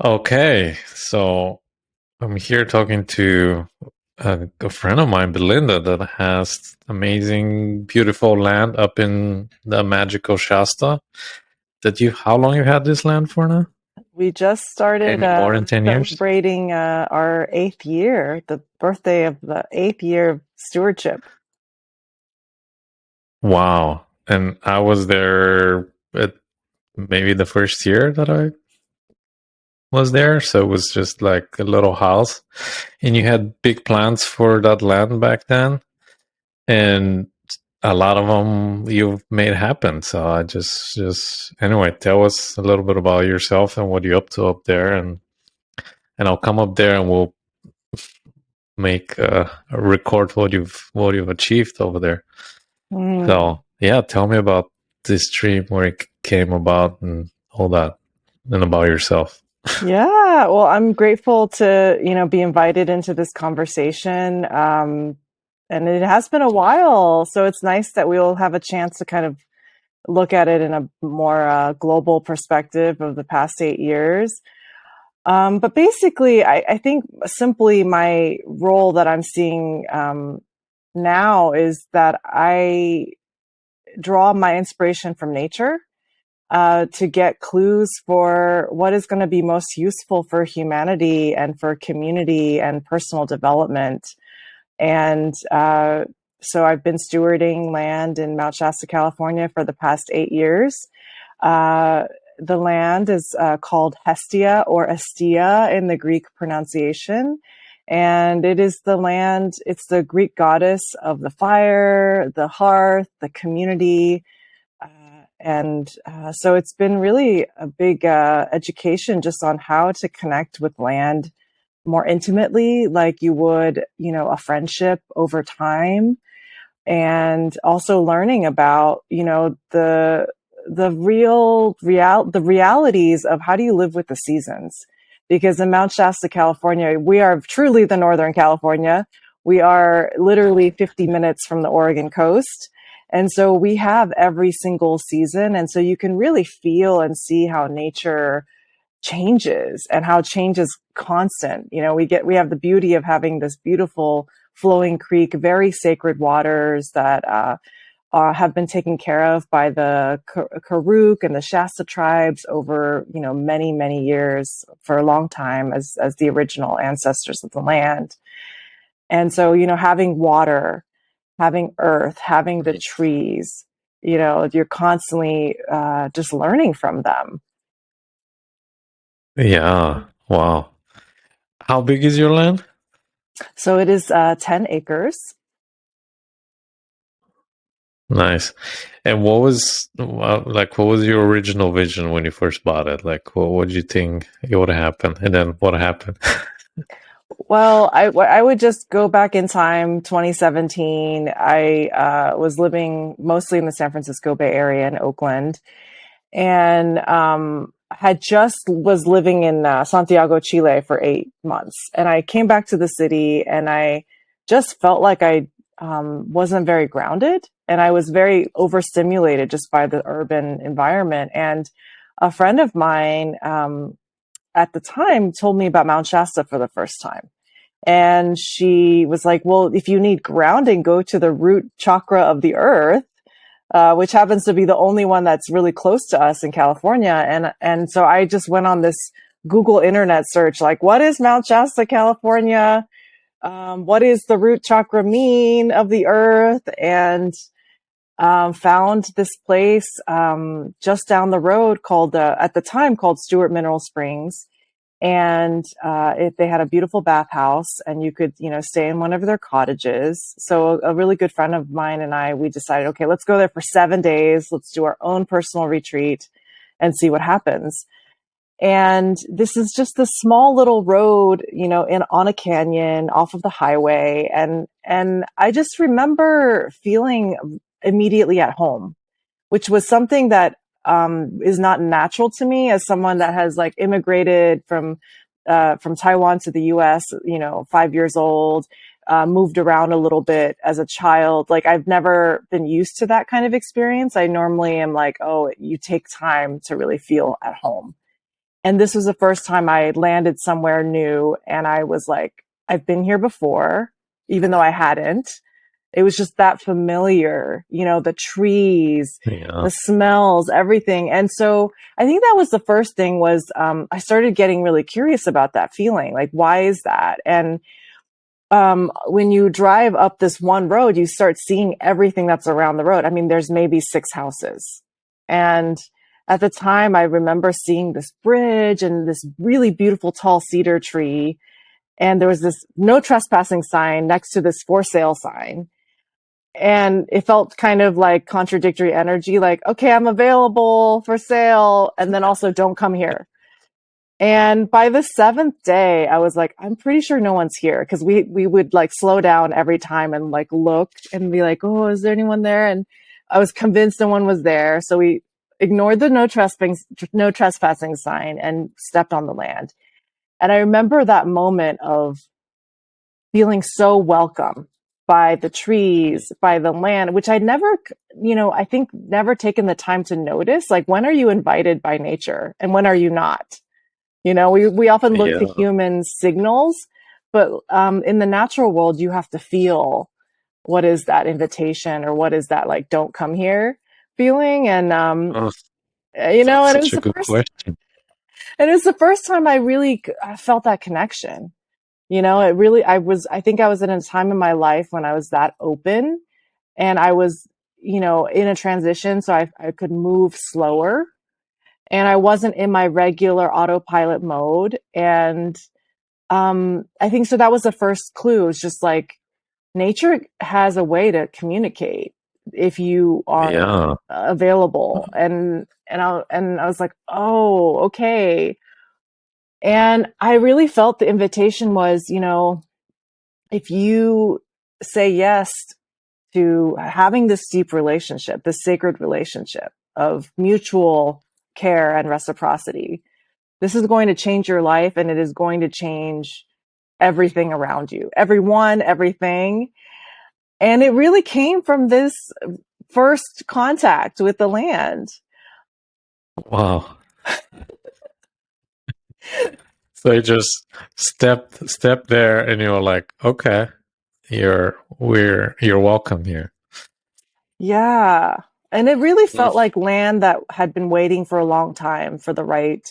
Okay, so I'm here talking to a friend of mine, Belinda, that has amazing, beautiful land up in the magical Shasta. How long you had this land for now? We just started More than 10 years? celebrating our eighth year, the birthday of the eighth year of stewardship. Wow. And I was there at maybe the first year that I was there. So it was just like a little house. And you had big plans for that land back then. And a lot of them you've made happen. So I just anyway, tell us a little bit about yourself and what you're up to up there, and I'll come up there and we'll make a record what you've achieved over there. Mm. So yeah, tell me about this dream, where it came about, and all that, and about yourself. Yeah, well, I'm grateful to, be invited into this conversation. And it has been a while, so it's nice that we'll have a chance to kind of look at it in a more global perspective of the past 8 years. But basically, I think simply my role that I'm seeing now is that I draw my inspiration from nature to get clues for what is going to be most useful for humanity and for community and personal development. And so I've been stewarding land in Mount Shasta, California for the past 8 years. Uh, the land is called Hestia or Estia in the Greek pronunciation. And it is the land, it's the Greek goddess of the fire, the hearth, the community. And so it's been really a big education just on how to connect with land more intimately, like you would, a friendship over time, and also learning about, the realities of how do you live with the seasons. Because in Mount Shasta, California, we are truly the Northern California. We are literally 50 minutes from the Oregon coast. And so we have every single season. And so you can really feel and see how nature changes and how change is constant. We have the beauty of having this beautiful flowing creek, very sacred waters that have been taken care of by the Karuk and the Shasta tribes over, many, many years, for a long time, as the original ancestors of the land. And so, having water, having earth, having the trees, you're constantly just learning from them. Yeah. Wow. How big is your land? So it is 10 acres. Nice. And what was your original vision when you first bought it? Like, what did you think it would happen? And then what happened? Well, I would just go back in time, 2017. I was living mostly in the San Francisco Bay Area in Oakland, and had just was living in Santiago, Chile for 8 months. And I came back to the city, and I just felt like I wasn't very grounded, and I was very overstimulated just by the urban environment. And a friend of mine at the time told me about Mount Shasta for the first time. And she was like, well, if you need grounding, go to the root chakra of the earth, which happens to be the only one that's really close to us in California. And so I just went on this Google internet search, like, what is Mount Shasta, California? What is the root chakra mean of the earth? And found this place just down the road called, at the time, called Stewart Mineral Springs. And they had a beautiful bathhouse, and you could, stay in one of their cottages. So a really good friend of mine and I, we decided, okay, let's go there for 7 days. Let's do our own personal retreat and see what happens. And this is just this small little road, on a canyon off of the highway. And I just remember feeling immediately at home, which was something that is not natural to me as someone that has like immigrated from Taiwan to the U.S. 5 years old, moved around a little bit as a child. Like, I've never been used to that kind of experience. I normally am like, oh, you take time to really feel at home. And this was the first time I landed somewhere new. And I was like, I've been here before, even though I hadn't. It was just that familiar, the trees, Yeah. the smells, everything. And so I think that was the first thing was, I started getting really curious about that feeling. Like, why is that? And when you drive up this one road, you start seeing everything that's around the road. I mean, there's maybe 6 houses. And at the time, I remember seeing this bridge and this really beautiful tall cedar tree. And there was this no trespassing sign next to this for sale sign. And it felt kind of like contradictory energy, like, okay, I'm available for sale. And then also don't come here. And by the seventh day, I was like, I'm pretty sure no one's here because we would like slow down every time and like look and be like, oh, is there anyone there? And I was convinced no one was there. So we ignored the no trespassing sign and stepped on the land. And I remember that moment of feeling so welcome by the trees, by the land, which I'd never, I think never taken the time to notice. Like, when are you invited by nature and when are you not? We often look to Yeah. human signals, but in the natural world, you have to feel what is that invitation or what is that like, don't come here feeling. And, Oh, and that's such a good question. it was the first time I felt that connection. It really, I think I was in a time in my life when I was that open and I was, in a transition. So I could move slower and I wasn't in my regular autopilot mode. And I think so. That was the first clue. It's just like nature has a way to communicate if you are Yeah. available. And I was like, oh, okay. And I really felt the invitation was, if you say yes to having this deep relationship, this sacred relationship of mutual care and reciprocity, this is going to change your life and it is going to change everything around you, everyone, everything. And it really came from this first contact with the land. Wow. So you just step there and you're like, okay, you're welcome here. Yeah. And it really felt Mm. like land that had been waiting for a long time for the right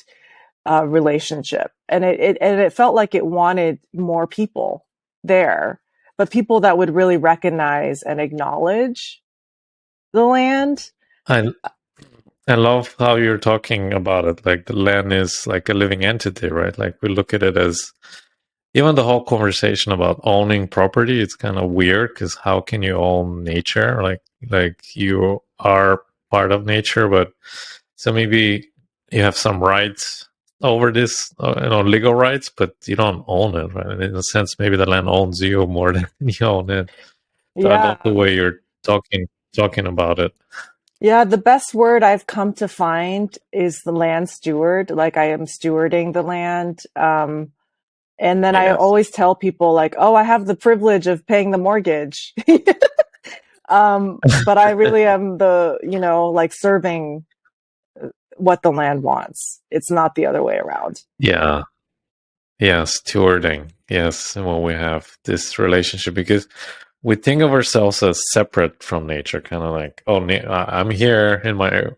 relationship. And it felt like it wanted more people there, but people that would really recognize and acknowledge the land. I I love how you're talking about it. Like the land is like a living entity, right? Like we look at it as even the whole conversation about owning property. It's kind of weird because how can you own nature? Like you are part of nature, but so maybe you have some rights over this, legal rights, but you don't own it, right? And in a sense, maybe the land owns you more than you own it. So I love the Yeah. way you're talking about it. Yeah. The best word I've come to find is the land steward. Like, I am stewarding the land. And then I Yes. always tell people like, oh, I have the privilege of paying the mortgage. But I really am like serving what the land wants. It's not the other way around. Yeah. Yes. Stewarding. Yes. And when we have this relationship, because we think of ourselves as separate from nature, kind of like, oh, I'm here in my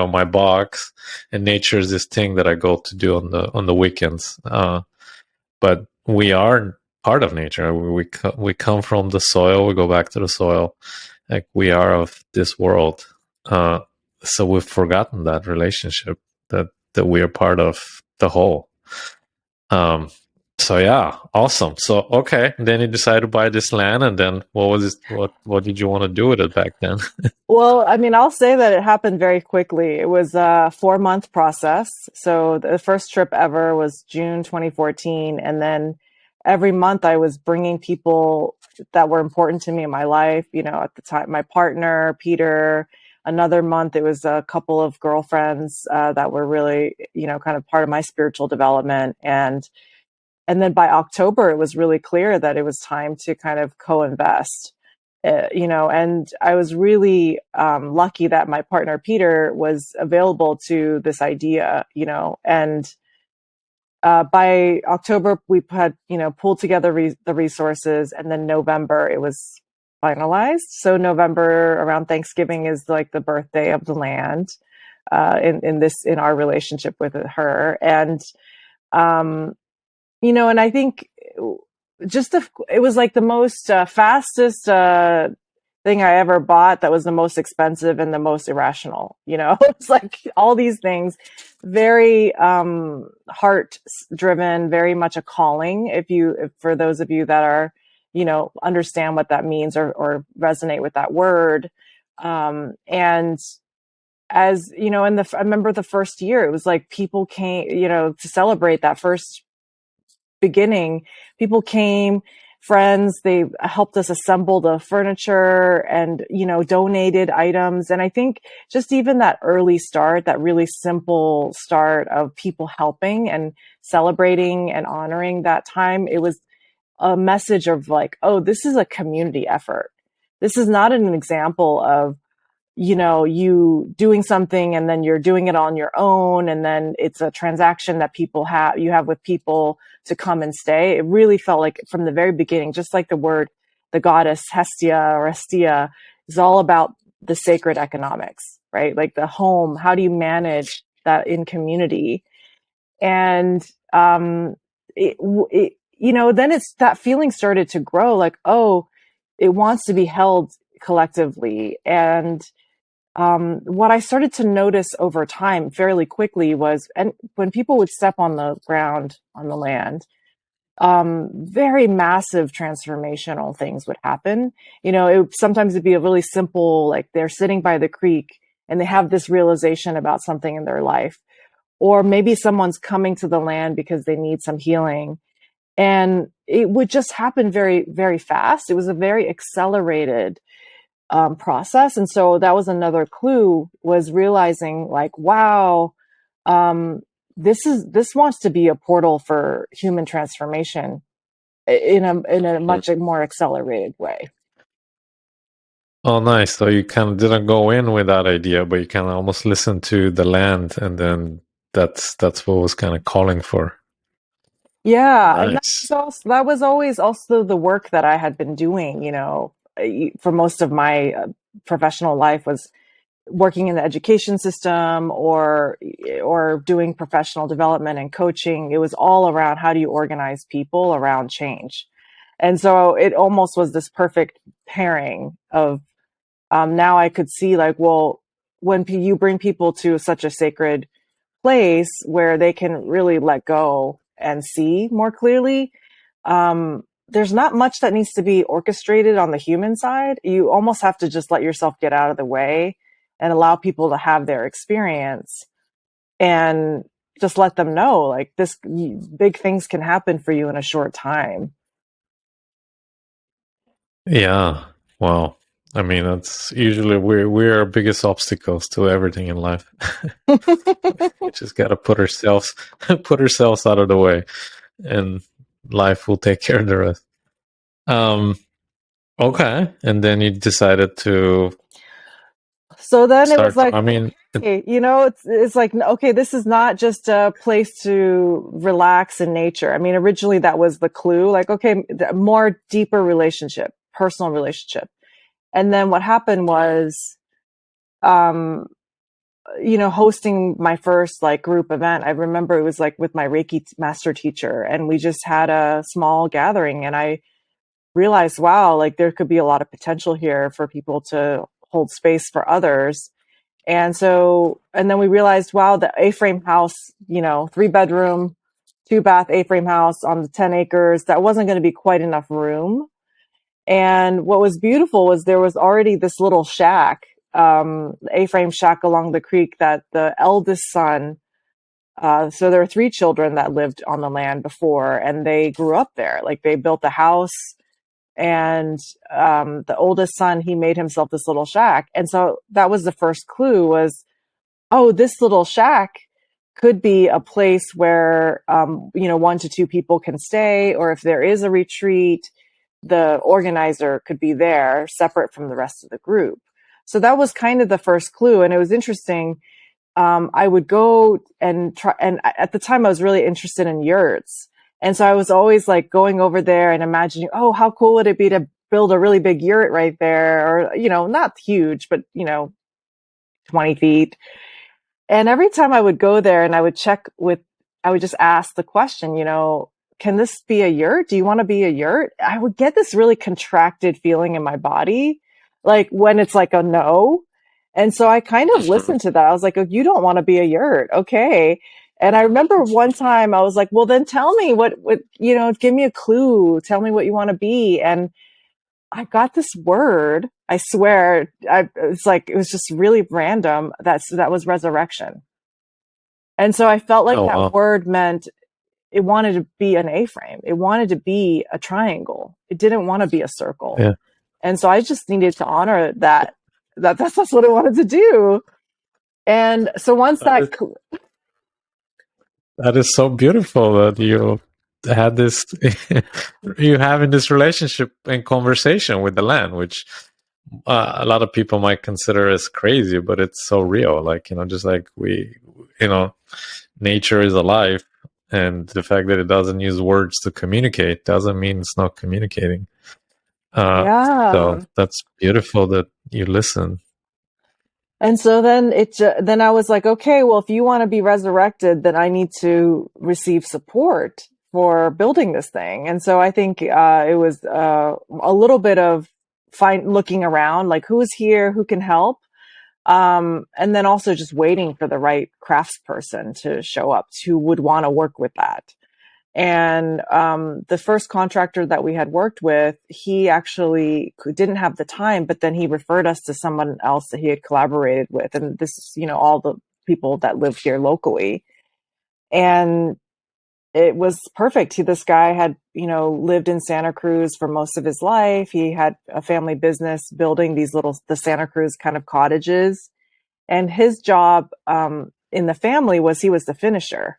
my box, and nature is this thing that I go to do on the weekends. But we are part of nature. We come from the soil. We go back to the soil. Like we are of this world. Uh, so we've forgotten that relationship that we are part of the whole. Um, so yeah, awesome. So okay, then you decided to buy this land, and then what was it? What did you want to do with it back then? Well, I mean, I'll say that it happened very quickly. It was a 4 month process. So the first trip ever was June 2014. And then every month I was bringing people that were important to me in my life. At the time, my partner, Peter. Another month, it was a couple of girlfriends that were really, kind of part of my spiritual development. And then by October, it was really clear that it was time to kind of co-invest. and I was really lucky that my partner Peter was available to this idea, and by October we had pulled together the resources, and then November it was finalized. So November around Thanksgiving is like the birthday of the land in our relationship with her, and um, and I think it was like the most fastest thing I ever bought that was the most expensive and the most irrational. It's like all these things, very heart driven, very much a calling. If for those of you that are, understand what that means or resonate with that word. And as I remember the first year, it was like people came, to celebrate that first beginning. People came, friends, they helped us assemble the furniture and, donated items. And I think just even that early start, that really simple start of people helping and celebrating and honoring that time, it was a message of like, oh, this is a community effort. This is not an example of you doing something and then you're doing it on your own. And then it's a transaction that you have with people to come and stay. It really felt like from the very beginning, just like the goddess Hestia or Hestia is all about the sacred economics, right? Like the home, how do you manage that in community? And, then that feeling started to grow like, oh, it wants to be held collectively. And what I started to notice over time fairly quickly was, and when people would step on the ground, on the land, very massive transformational things would happen. Sometimes it'd be a really simple, like they're sitting by the creek and they have this realization about something in their life. Or maybe someone's coming to the land because they need some healing. And it would just happen very, very fast. It was a very accelerated process. And so that was another clue, was realizing like, wow, um, this wants to be a portal for human transformation in a much more accelerated way. Oh, nice. So you kind of didn't go in with that idea, but you kind of almost listened to the land, and then that's what was kind of calling for. Yeah, and Nice. that was always also the work that I had been doing, for most of my professional life, was working in the education system or doing professional development and coaching. It was all around how do you organize people around change. And so it almost was this perfect pairing of now I could see like, well, when you bring people to such a sacred place where they can really let go and see more clearly, there's not much that needs to be orchestrated on the human side. You almost have to just let yourself get out of the way and allow people to have their experience and just let them know like this big things can happen for you in a short time. Yeah. Wow. I mean, that's usually we're our biggest obstacles to everything in life. We just gotta put ourselves put ourselves out of the way, and life will take care of the rest. Um. Okay. And then you decided to So then it was start. like, I mean, okay, it's like, okay, this is not just a place to relax in nature. I mean, originally that was the clue, like, okay, more deeper relationship, personal relationship. And then what happened was, um, hosting my first like group event. I remember it was like with my Reiki master teacher, and we just had a small gathering, and I realized, wow, like there could be a lot of potential here for people to hold space for others. And then we realized, wow, the A-frame house, 3 bedroom, 2 bath A-frame house on the 10 acres, that wasn't going to be quite enough room. And what was beautiful was there was already this little shack, A-frame shack along the creek that the eldest son, so there were 3 children that lived on the land before, and they grew up there. Like they built a house, and the oldest son, he made himself this little shack. And so that was the first clue, was, oh, this little shack could be a place where 1 to 2 people can stay, or if there is a retreat, the organizer could be there separate from the rest of the group. So that was kind of the first clue. And it was interesting. I would go and try, and at the time I was really interested in yurts. And so I was always like going over there and imagining, oh, how cool would it be to build a really big yurt right there? Or, not huge, but, 20 feet. And every time I would go there and I would just ask the question, can this be a yurt? Do you want to be a yurt? I would get this really contracted feeling in my body, like when it's like a no. And so I kind of Mhm. listened to that. I was like, oh, you don't want to be a yurt. Okay. And I remember one time I was like, well, then tell me what, give me a clue. Tell me what you want to be. And I got this word. I swear, it was just really random. That was resurrection. And so I felt like Oh that wow. word meant it wanted to be an A-frame. It wanted to be a triangle. It didn't want to be a circle. Yeah. And so I just needed to honor that's what I wanted to do. And so once That is that is so beautiful that you had this you having this relationship and conversation with the land, which a lot of people might consider as crazy, but it's so real. Like, just like you know, nature is alive, and the fact that it doesn't use words to communicate doesn't mean it's not communicating. Uh, so yeah. that's beautiful that you listen. And so then I was like, okay, well, if you want to be resurrected, then I need to receive support for building this thing. And so I think it was a little bit of looking around, like who is here, who can help, and then also just waiting for the right craftsperson to show up who would want to work with that. And the first contractor that we had worked with, he actually didn't have the time, but then he referred us to someone else that he had collaborated with. And this is, all the people that live here locally. And it was perfect. This guy had, lived in Santa Cruz for most of his life. He had a family business building the Santa Cruz kind of cottages. And his job in the family was he was the finisher,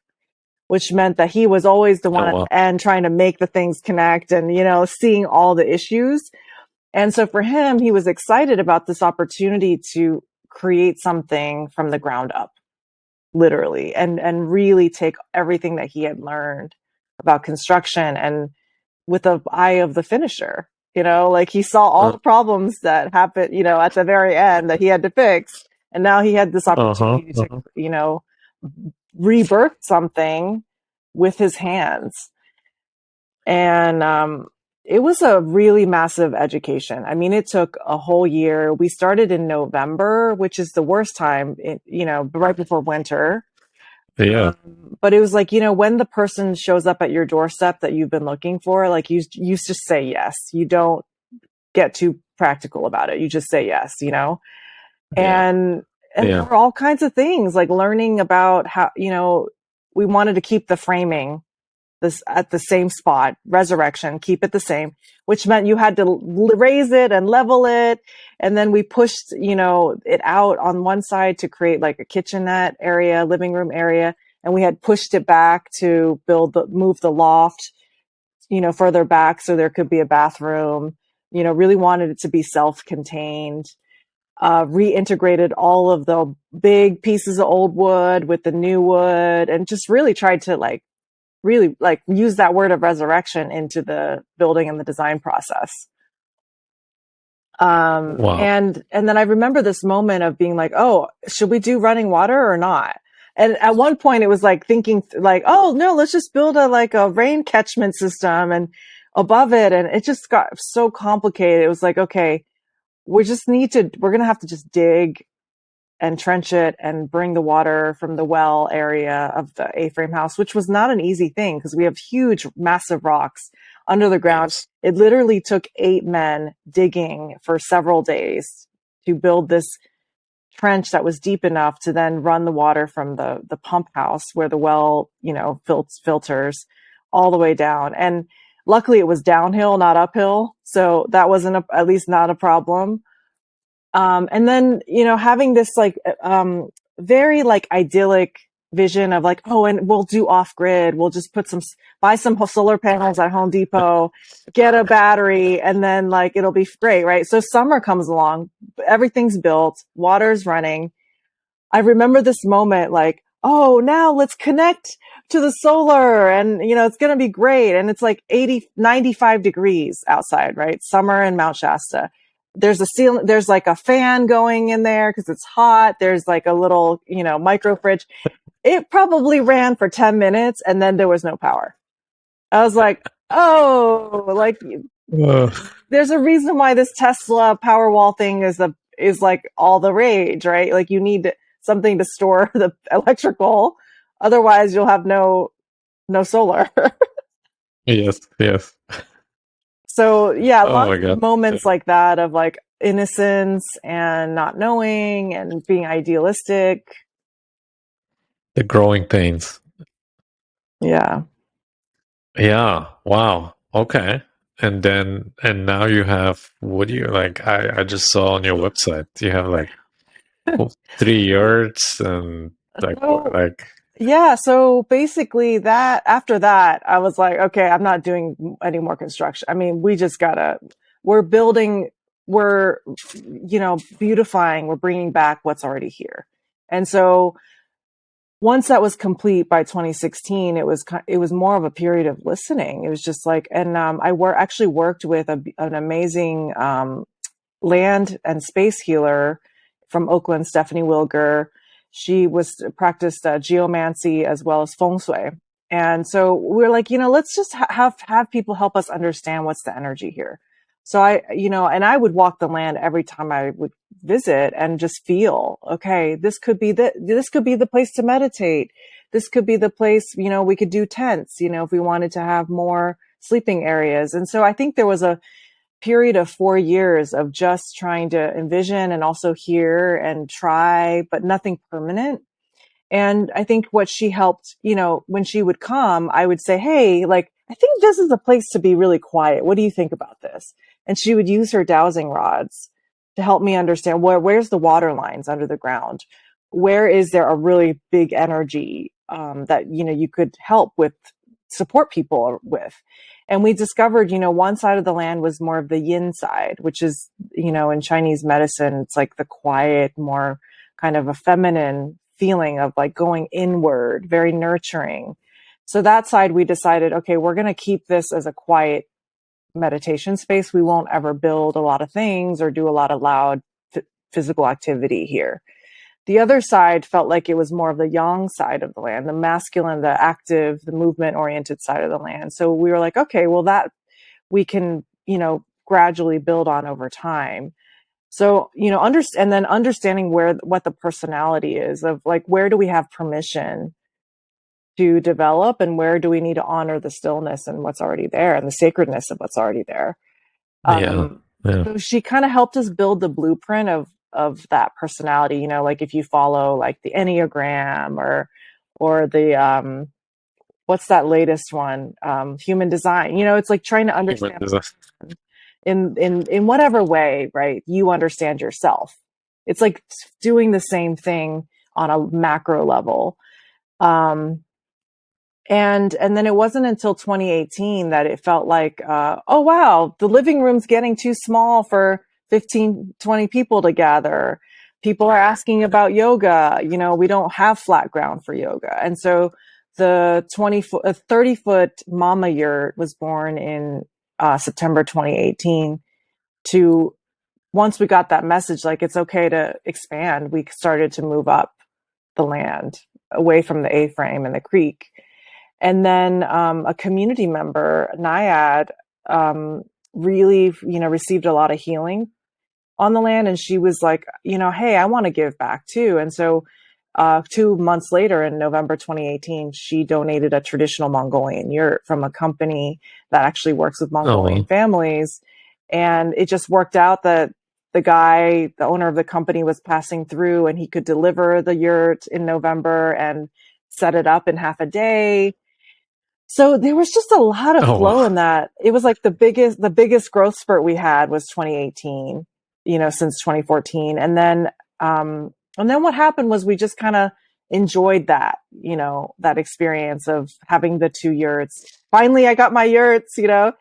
which meant that he was always the Oh one at wow. the end trying to make the things connect and, seeing all the issues. And so for him, he was excited about this opportunity to create something from the ground up, literally, and really take everything that he had learned about construction and with the eye of the finisher, like he saw all Uh the problems that happened, at the very end that he had to fix. And now he had this huh. opportunity to, rebirth something with his hands. And it was a really massive education. I mean, it took a whole year. We started in November, which is the worst time, right before winter. Yeah. But it was like, when the person shows up at your doorstep that you've been looking for, like you just say yes. You don't get too practical about it. You just say yes. Yeah. And there Yeah. were all kinds of things like learning about how, we wanted to keep the framing this at the same spot, resurrection, keep it the same, which meant you had to raise it and level it. And then we pushed, it out on one side to create like a kitchenette area, living room area. And we had pushed it back to move the loft, further back so there could be a bathroom, really wanted it to be self-contained. Reintegrated all of the big pieces of old wood with the new wood and just really tried to really use that word of resurrection into the building and the design process. Wow. And then I remember this moment of being like, oh, should we do running water or not? And at one point it was like thinking like, oh no, let's just build a rain catchment system and above it. And it just got so complicated. It was like, okay, we're going to have to just dig and trench it and bring the water from the well area of the A-frame house, which was not an easy thing because we have huge, massive rocks under the ground. Yes. It literally took 8 men digging for several days to build this trench that was deep enough to then run the water from the pump house where the well, filters all the way down. And luckily it was downhill, not uphill. So that wasn't at least not a problem. And then, having this very idyllic vision of like, oh, and we'll do off grid. We'll just buy some solar panels at Home Depot, get a battery, and then like it'll be great, right? So summer comes along, everything's built, water's running. I remember this moment like, oh, now let's connect to the solar and, it's going to be great. And it's like 80, 95 degrees outside, right? Summer in Mount Shasta. There's like a fan going in there because it's hot. There's like a little, micro fridge. It probably ran for 10 minutes and then there was no power. I was like, oh, like Uh, there's a reason why this Tesla Powerwall thing is like all the rage, right? Like you need something to store the electrical, otherwise you'll have no solar. yes, yes. So yeah, Oh lots my of God. moments Yeah. like that of like innocence and not knowing and being idealistic. The growing pains. Yeah. Yeah. Wow. Okay. And now you have, what do you like? I just saw on your website you have like 3 yards and like what, So like yeah, so basically that after that, I was like, okay, I'm not doing any more construction. I mean, we're building, we're, beautifying, we're bringing back what's already here. And so once that was complete by 2016, it was more of a period of listening. It was just like, and actually worked with an amazing land and space healer from Oakland, Stephanie Wilger. She was practiced geomancy as well as feng shui. And so we're like, let's just have people help us understand what's the energy here. So and I would walk the land every time I would visit and just feel, okay, this could be the place to meditate. This could be the place, we could do tents, if we wanted to have more sleeping areas. And so I think there was a period of 4 years of just trying to envision and also hear and try, but nothing permanent. And I think what she helped, when she would come, I would say, hey, like, I think this is a place to be really quiet. What do you think about this? And she would use her dowsing rods to help me understand where's the water lines under the ground? Where is there a really big energy that, you could help with, support people with? And we discovered, one side of the land was more of the yin side, which is, in Chinese medicine, it's like the quiet, more kind of a feminine feeling of like going inward, very nurturing. So that side, we decided, okay, we're going to keep this as a quiet meditation space. We won't ever build a lot of things or do a lot of loud physical activity here. The other side felt like it was more of the yang side of the land, the masculine, the active, the movement oriented side of the land. So we were like, okay, well, that we can, gradually build on over time. So, and then understanding what the personality is of like, where do we have permission to develop and where do we need to honor the stillness and what's already there and the sacredness of what's already there. yeah, Um, yeah. so she kind of helped us build the blueprint of that personality, like if you follow like the Enneagram or the, what's that latest one? Human design, it's like trying to Human understand design. in whatever way, right? You understand yourself. It's like doing the same thing on a macro level. Um, and then it wasn't until 2018 that it felt like, oh wow, the living room's getting too small for 15, 20 people to gather. People are asking about yoga. We don't have flat ground for yoga. And so the 30-foot mama yurt was born in September 2018 to, once we got that message, like it's okay to expand, we started to move up the land away from the A-frame and the creek. And then a community member, Naiad, really, received a lot of healing on the land. And she was like, hey, I want to give back too. And so 2 months later, in November 2018, she donated a traditional Mongolian yurt from a company that actually works with Oh Mongolian well. families. And it just worked out that the owner of the company, was passing through and he could deliver the yurt in November and set it up in half a day. So there was just a lot of Oh flow wow. in that. It was like the biggest growth spurt we had was 2018, since 2014. And then what happened was we just kind of enjoyed that, that experience of having the 2 yurts. Finally, I got my yurts, and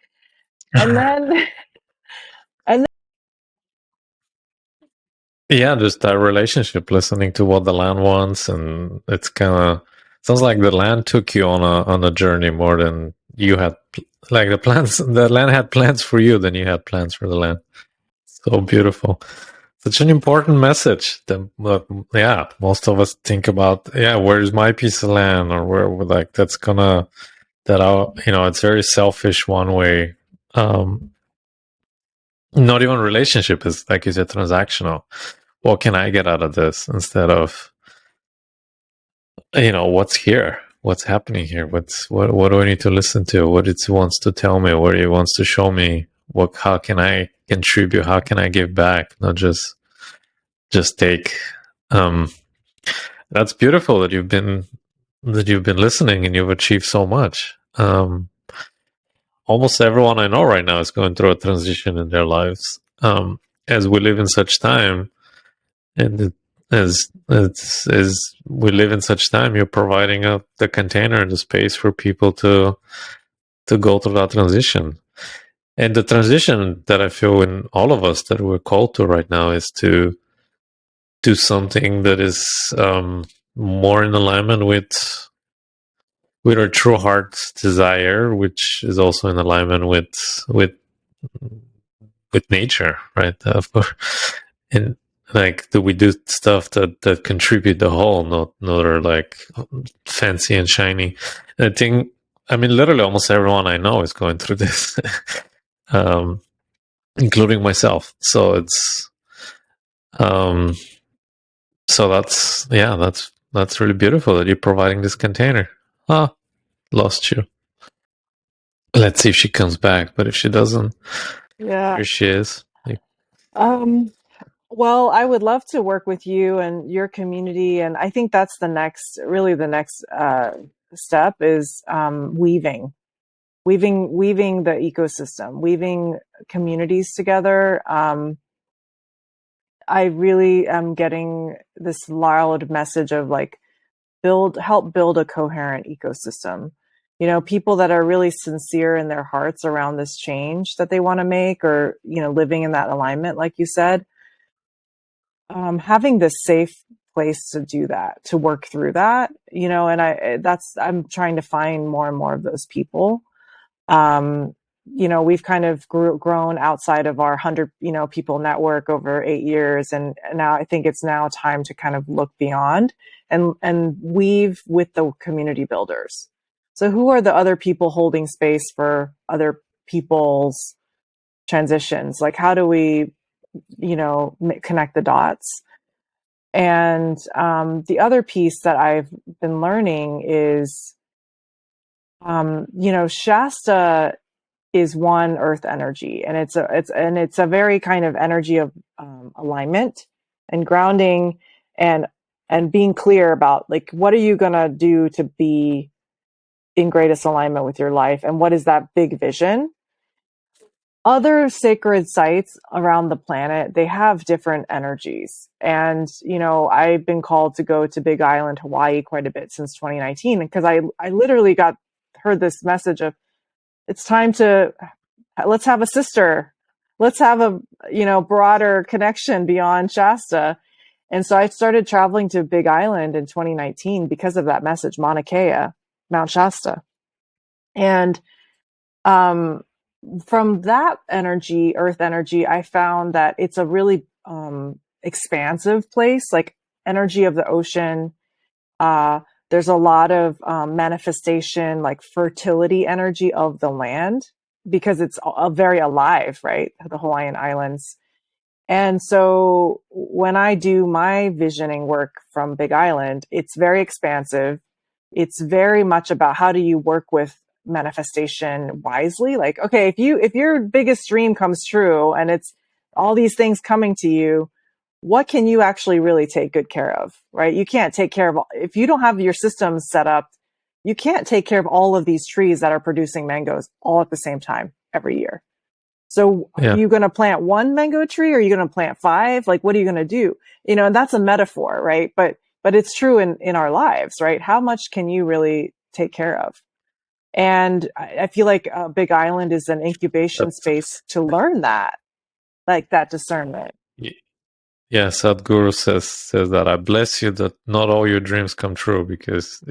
then, and Yeah, just that relationship, listening to what the land wants, and it's kind of sounds like the land took you on a journey more than you had. Like the plans, the land had plans for you than you had plans for the land. So beautiful, such an important message. That yeah, most of us think about, yeah, where's my piece of land, or where, like that's gonna that I'll, it's very selfish one way. Um, Not even relationship is, like you said, transactional. What can I get out of this instead of, what's here, what's happening here, what do I need to listen to, what it wants to tell me, what it wants to show me, how can I contribute, how can I give back, not just take. um that's beautiful that you've been listening and you've achieved so much. Almost everyone I know right now is going through a transition in their lives. As we live in such time, and as we live in such time, you're providing the container and the space for people to go through that transition. And the transition that I feel in all of us that we're called to right now is to do something that is, more in alignment with our true heart's desire, which is also in alignment with nature, right? And like, do we do stuff that contribute the whole, not are like fancy and shiny. And I think, I mean, literally almost everyone I know is going through this, um, including myself. So it's, um, so that's, yeah, that's really beautiful that you're providing this container. Ah, lost you. Let's see if she comes back. But if she doesn't, yeah. here she is. Um, well, I would love to work with you and your community, and I think that's really the next step is weaving the ecosystem, weaving communities together. I really am getting this loud message of like help build a coherent ecosystem. People that are really sincere in their hearts around this change that they want to make, or living in that alignment, like you said, having this safe place to do that, to work through that, and I'm trying to find more and more of those people. um, we've kind of grown outside of our 100, people network over 8 years. And now I think it's now time to kind of look beyond and weave with the community builders. So who are the other people holding space for other people's transitions? Like, how do we, connect the dots? And the other piece that I've been learning is, Shasta is one earth energy, and it's a very kind of energy of alignment and grounding, and being clear about like, what are you going to do to be in greatest alignment with your life, and what is that big vision. Other sacred sites around the planet, they have different energies, and I've been called to go to Big Island, Hawaii, quite a bit since 2019, because I literally heard this message of, it's time to, let's have a sister, let's have a broader connection beyond Shasta. And so I started traveling to Big Island in 2019 because of that message, Mauna Kea, Mount Shasta. And um, from that energy, earth energy, I found that it's a really expansive place, like energy of the ocean. uh, there's a lot of manifestation, like fertility energy of the land, because it's very alive, right? The Hawaiian Islands. And so when I do my visioning work from Big Island, it's very expansive. It's very much about how do you work with manifestation wisely. Like, okay, if your biggest dream comes true and it's all these things coming to you, what can you actually really take good care of, right? You can't take care of, if you don't have your systems set up, you can't take care of all of these trees that are producing mangoes all at the same time every year. So are Yeah. you going to plant one mango tree, or are you going to plant five? Like, what are you going to do? And that's a metaphor, right? But but it's true in our lives, right? How much can you really take care of? And I feel like Big Island is an incubation That's, space to learn that, like that discernment. yeah, Sadhguru says that I bless you that not all your dreams come true because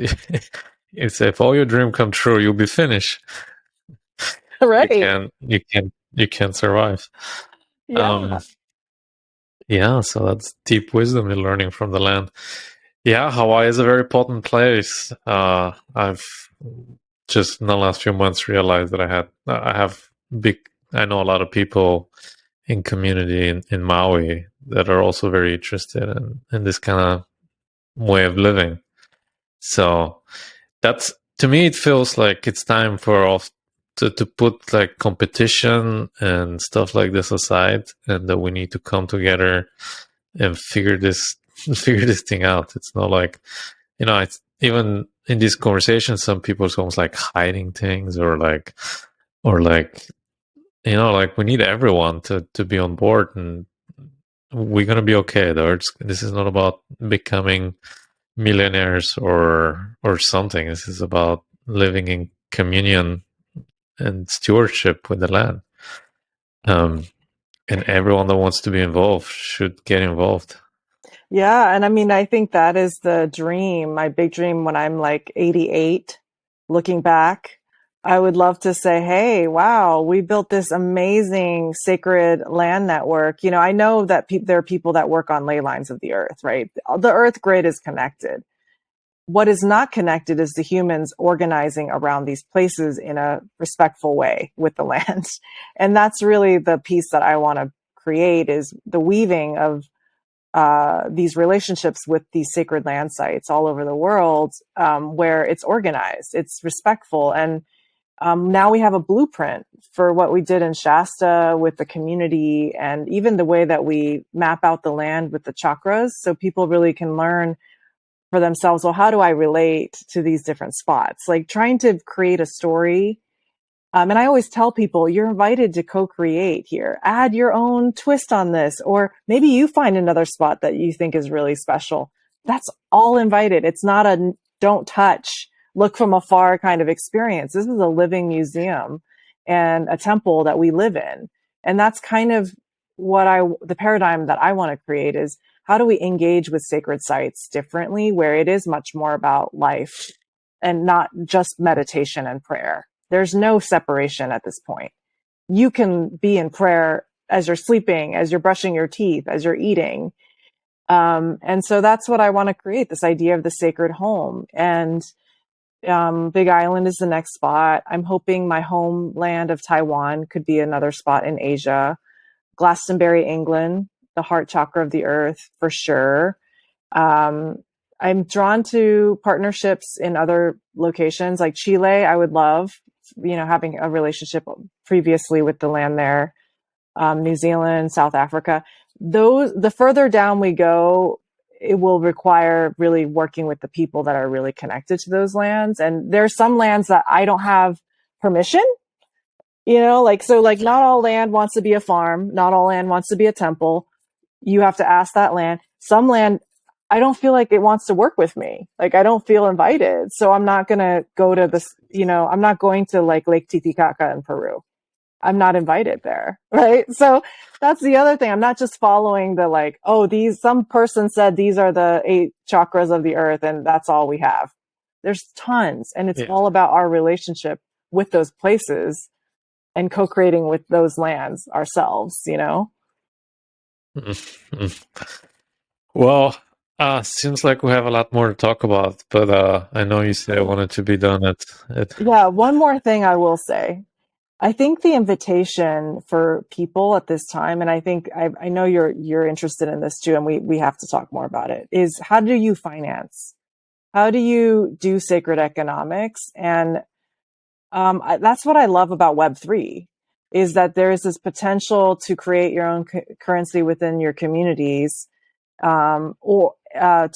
it's if all your dreams come true, you'll be finished. Right. You can survive. Um, Yeah. yeah, so that's deep wisdom you're learning from the land. Yeah, Hawaii is a very potent place. I've just in the last few months realized that I have big. I know a lot of people in community in Maui that are also very interested in this kind of way of living. So that's to me, it feels like it's time for us to put like competition and stuff like this aside, and that we need to come together and figure this figure this thing out. It's not like it's even in these conversations, some people are almost like hiding things or like like we need everyone to be on board and we're gonna be okay. Though this is not about becoming millionaires or something. This is about living in communion and stewardship with the land. Um, and everyone that wants to be involved should get involved. Yeah. And I mean, I think that is the dream, my big dream when I'm like 88, looking back. I would love to say, hey, wow, we built this amazing sacred land network. I know that there are people that work on ley lines of the earth, right? The earth grid is connected. What is not connected is the humans organizing around these places in a respectful way with the land. And that's really the piece that I want to create, is the weaving of these relationships with these sacred land sites all over the world, where it's organized, it's respectful. And now we have a blueprint for what we did in Shasta with the community, and even the way that we map out the land with the chakras, so people really can learn for themselves, well, how do I relate to these different spots? Like trying to create a story. And I always tell people, you're invited to co-create here. Add your own twist on this, or maybe you find another spot that you think is really special. That's all invited. It's not a don't touch, look from afar kind of experience. This is a living museum and a temple that we live in. And that's kind of the paradigm that I want to create, is how do we engage with sacred sites differently, where it is much more about life and not just meditation and prayer. There's no separation at this point. You can be in prayer as you're sleeping, as you're brushing your teeth, as you're eating. And so that's what I want to create, this idea of the sacred home. And Big Island is the next spot. I'm hoping my homeland of Taiwan could be another spot in Asia. Glastonbury, England, the heart chakra of the earth, for sure. Um, I'm drawn to partnerships in other locations like Chile. I would love, having a relationship previously with the land there. New Zealand, South Africa. The further down we go, it will require really working with the people that are really connected to those lands. And there's some lands that I don't have permission, like not all land wants to be a farm. Not all land wants to be a temple. You have to ask that land. Some land, I don't feel like it wants to work with me. Like I don't feel invited. So I'm not going to go to this, I'm not going to like Lake Titicaca in Peru. I'm not invited there. Right. So that's the other thing. I'm not just following the like, oh, some person said these are the 8 chakras of the earth and that's all we have. There's tons. And it's Yeah. all about our relationship with those places and co-creating with those lands ourselves. Well, seems like we have a lot more to talk about, but I know you said I wanted to be done at Yeah. One more thing I will say. I think the invitation for people at this time, and I think I know you're interested in this too, and we have to talk more about it, is how do you finance? How do you do sacred economics? And that's what I love about Web3, is that there is this potential to create your own currency within your communities, or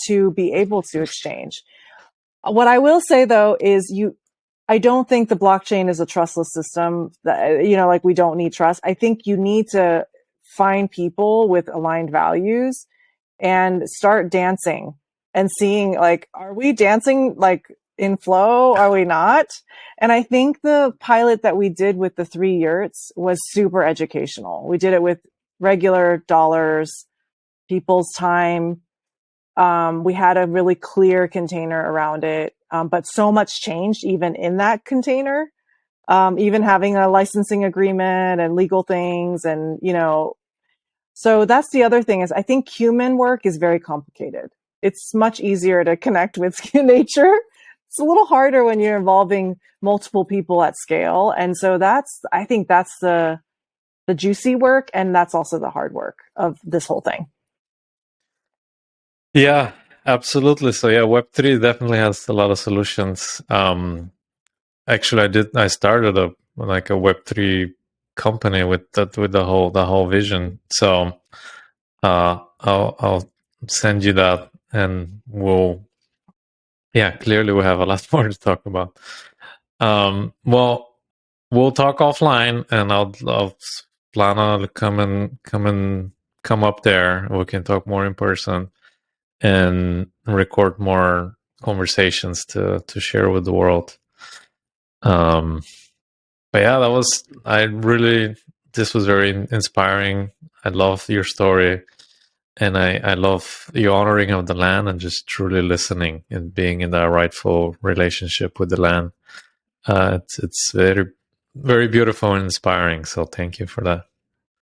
to be able to exchange. What I will say though is I don't think the blockchain is a trustless system that, like we don't need trust. I think you need to find people with aligned values and start dancing and seeing like, are we dancing like in flow? Are we not? And I think the pilot that we did with the 3 yurts was super educational. We did it with regular dollars, people's time. We had a really clear container around it, but so much changed even in that container. Even having a licensing agreement and legal things, and so that's the other thing is I think human work is very complicated. It's much easier to connect with nature. It's a little harder when you're involving multiple people at scale, and so I think that's the juicy work, and that's also the hard work of this whole thing. Yeah, absolutely. So yeah, Web3 definitely has a lot of solutions. Actually, I started a Web3 company with the whole vision. So I'll send you that, and clearly we have a lot more to talk about. Well, we'll talk offline, and I'll plan on come up there. We can talk more in person and record more conversations to share with the world. But yeah, this was very inspiring. I love your story, and I love your honoring of the land and just truly listening and being in that rightful relationship with the land. It's very, very beautiful and inspiring. So thank you for that.